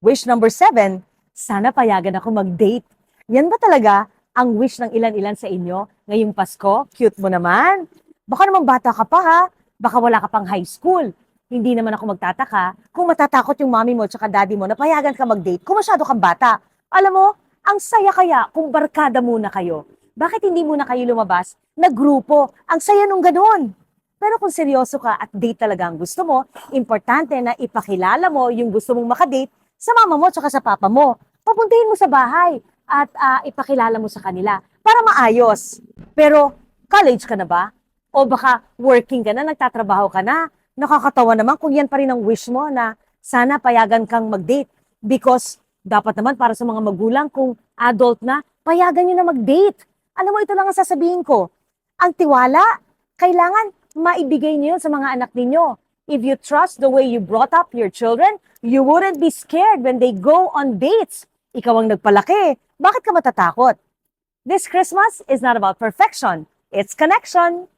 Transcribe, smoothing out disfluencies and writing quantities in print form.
Wish number 7, sana payagan ako mag-date. Yan ba talaga ang wish ng ilan-ilan sa inyo ngayong Pasko? Cute mo naman. Baka naman bata ka pa ha. Baka wala ka pang high school. Hindi naman ako magtataka kung matatakot yung mommy mo at daddy mo na payagan ka mag-date kung masyado kang bata. Alam mo, ang saya kaya kung barkada muna kayo. Bakit hindi muna kayo lumabas na grupo? Ang saya nung ganun. Pero kung seryoso ka at date talaga ang gusto mo, importante na ipakilala mo yung gusto mong makadate sa mama mo at sa papa mo. Papuntahin mo sa bahay at ipakilala mo sa kanila para maayos. Pero college ka na ba? O baka working ka na, nagtatrabaho ka na? Nakakatawa naman kung yan pa rin ang wish mo na sana payagan kang mag-date. Because dapat naman para sa mga magulang kung adult na, payagan nyo na mag-date. Alam mo, ito lang ang sasabihin ko. Ang tiwala, kailangan maibigay niyo yun sa mga anak ninyo. If you trust the way you brought up your children, you wouldn't be scared when they go on dates. Ikaw ang nagpalaki. Bakit ka matatakot? This Christmas is not about perfection. It's connection.